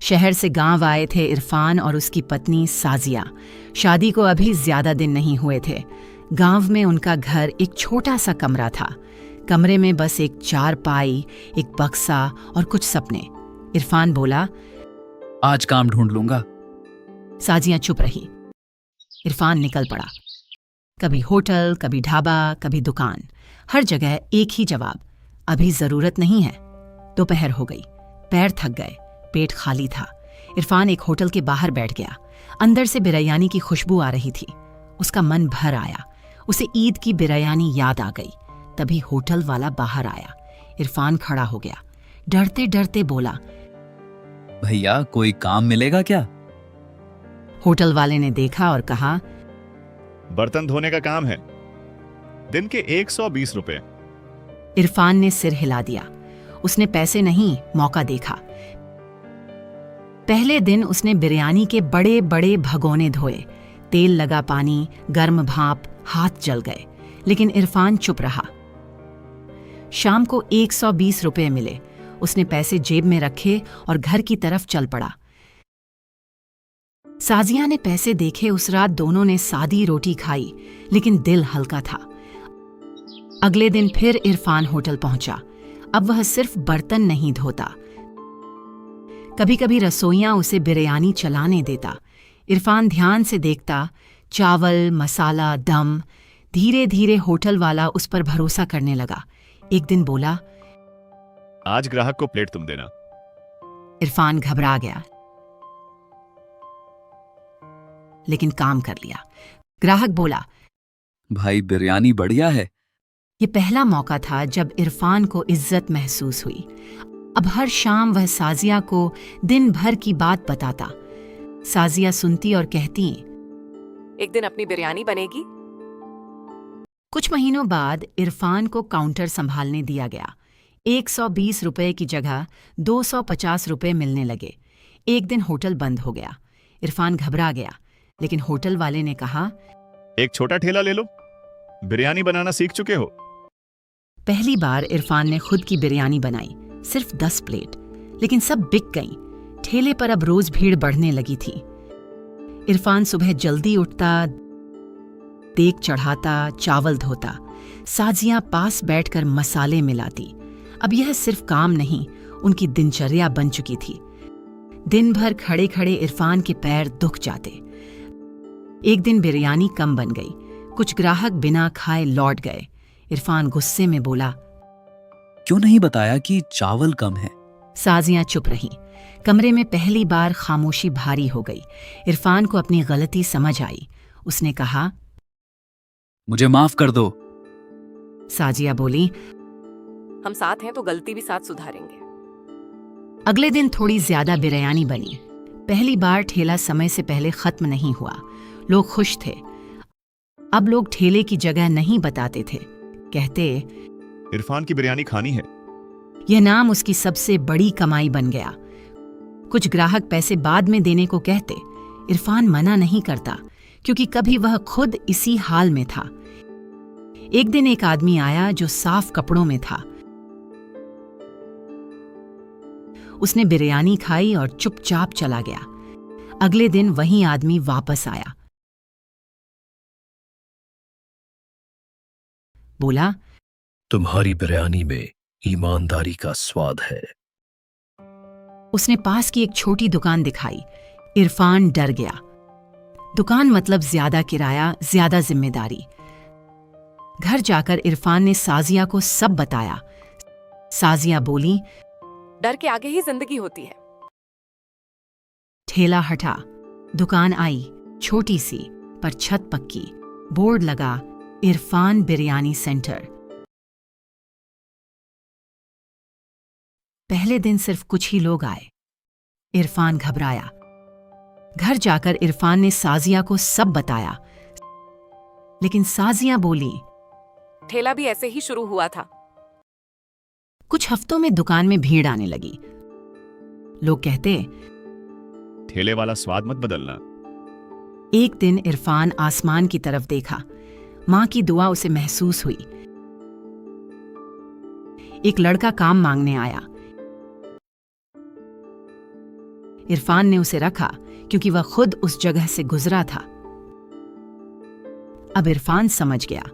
शहर से गांव आए थे इरफान और उसकी पत्नी साजिया। शादी को अभी ज्यादा दिन नहीं हुए थे। गांव में उनका घर एक छोटा सा कमरा था। कमरे में बस एक चारपाई, एक बक्सा और कुछ सपने। इरफान बोला, आज काम ढूंढ लूंगा। साजिया चुप रही। इरफान निकल पड़ा। कभी होटल, कभी ढाबा, कभी दुकान, हर जगह एक ही जवाब, अभी जरूरत नहीं है। दोपहर हो गई, पैर थक गए, पेट खाली था। इरफान एक होटल के बाहर बैठ गया। अंदर से बिरयानी की खुशबू आ रही थी। उसका मन भर आया। उसे ईद की बिरयानी याद आ गई। तभी होटल वाला बाहर आया। इरफान खड़ा हो गया, डरते डरते बोला, भैया कोई काम मिलेगा क्या? होटल वाले ने देखा और कहा, बर्तन धोने का काम है, दिन के 120 रुपए। इरफान ने सिर हिला दिया। उसने पैसे नहीं, मौका देखा। पहले दिन उसने बिरयानी के बड़े बड़े भगोने धोए। तेल लगा पानी, गर्म भाप, हाथ जल गए। लेकिन इरफान चुप रहा। शाम को 120 रुपए मिले। उसने पैसे जेब में रखे और घर की तरफ चल पड़ा। साजिया ने पैसे देखे। उस रात दोनों ने सादी रोटी खाई, लेकिन दिल हल्का था। अगले दिन फिर इरफान होटल पहुंचा। अब वह सिर्फ बर्तन नहीं धोता, कभी कभी रसोइयां उसे बिरयानी चलाने देता। इरफान ध्यान से देखता, चावल, मसाला, दम। धीरे धीरे होटल वाला उस पर भरोसा करने लगा। एक दिन बोला, आज ग्राहक को प्लेट तुम देना। इरफान घबरा गया, लेकिन काम कर लिया। ग्राहक बोला, भाई बिरयानी बढ़िया है। ये पहला मौका था जब इरफान को इज्जत महसूस हुई। अब हर शाम वह साजिया को दिन भर की बात बताता। साजिया सुनती और कहती, एक दिन अपनी बिरयानी बनेगी। कुछ महीनों बाद इरफान को काउंटर संभालने दिया गया। 120 रुपए की जगह 250 रुपए मिलने लगे। एक दिन होटल बंद हो गया। इरफान घबरा गया, लेकिन होटल वाले ने कहा, एक छोटा ठेला ले लो, बिरयानी बनाना सीख चुके हो। पहली बार इरफान ने खुद की बिरयानी बनाई, सिर्फ 10 प्लेट, लेकिन सब बिक गईं। ठेले पर अब रोज भीड़ बढ़ने लगी थी। इरफान सुबह जल्दी उठता, देग चढ़ाता, चावल धोता। साजियां पास बैठकर मसाले मिलाती। अब यह सिर्फ काम नहीं, उनकी दिनचर्या बन चुकी थी। दिन भर खड़े खड़े इरफान के पैर दुख जाते। एक दिन बिरयानी कम बन गई। कुछ ग्राहक बिना खाए लौट गए। इरफान गुस्से में बोला, क्यों नहीं बताया कि चावल कम है? साजियां चुप रही। कमरे में पहली बार खामोशी भारी हो गई। इरफान को अपनी गलती समझ आई। उसने कहा, मुझे माफ कर दो। साजिया बोली, हम साथ हैं तो गलती भी साथ सुधारेंगे। अगले दिन थोड़ी ज्यादा बिरयानी बनी। पहली बार ठेला समय से पहले खत्म नहीं हुआ। लोग खुश थे। अब लोग ठेले की जगह नहीं बताते थे, कहते, इरफान की बिरयानी खानी है। यह नाम उसकी सबसे बड़ी कमाई बन गया। कुछ ग्राहक पैसे बाद में देने को कहते। इरफान मना नहीं करता, क्योंकि कभी वह खुद इसी हाल में था। एक दिन एक आदमी आया जो साफ कपड़ों में था। उसने बिरयानी खाई और चुपचाप चला गया। अगले दिन वही आदमी वापस आया। बोला, तुम्हारी बिरयानी में ईमानदारी का स्वाद है। उसने पास की एक छोटी दुकान दिखाई। इरफान डर गया। दुकान मतलब ज्यादा किराया, ज्यादा जिम्मेदारी। घर जाकर इरफान ने साजिया को सब बताया। साजिया बोली, डर के आगे ही जिंदगी होती है। ठेला हटा, दुकान आई, छोटी सी पर छत पक्की। बोर्ड लगा, इरफान बिरयानी सेंटर। पहले दिन सिर्फ कुछ ही लोग आए। इरफान घबराया। घर जाकर इरफान ने साजिया को सब बताया, लेकिन साजिया बोली, ठेला भी ऐसे ही शुरू हुआ था। कुछ हफ्तों में दुकान में भीड़ आने लगी। लोग कहते, ठेले वाला स्वाद मत बदलना। एक दिन इरफान आसमान की तरफ देखा। मां की दुआ उसे महसूस हुई। एक लड़का काम मांगने आया। इरफान ने उसे रखा क्योंकि वह खुद उस जगह से गुजरा था। अब इरफान समझ गया,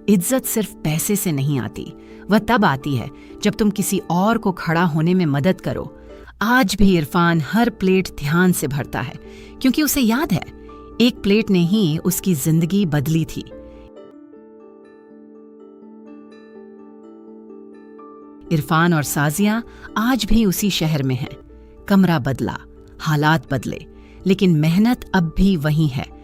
इज्जत सिर्फ पैसे से नहीं आती, वह तब आती है जब तुम किसी और को खड़ा होने में मदद करो। आज भी इरफान हर प्लेट ध्यान से भरता है क्योंकि उसे याद है एक प्लेट ने ही उसकी जिंदगी बदली थी। इरफान और साजिया आज भी उसी शहर में हैं। कमरा बदला, हालात बदले, लेकिन मेहनत अब भी वही है।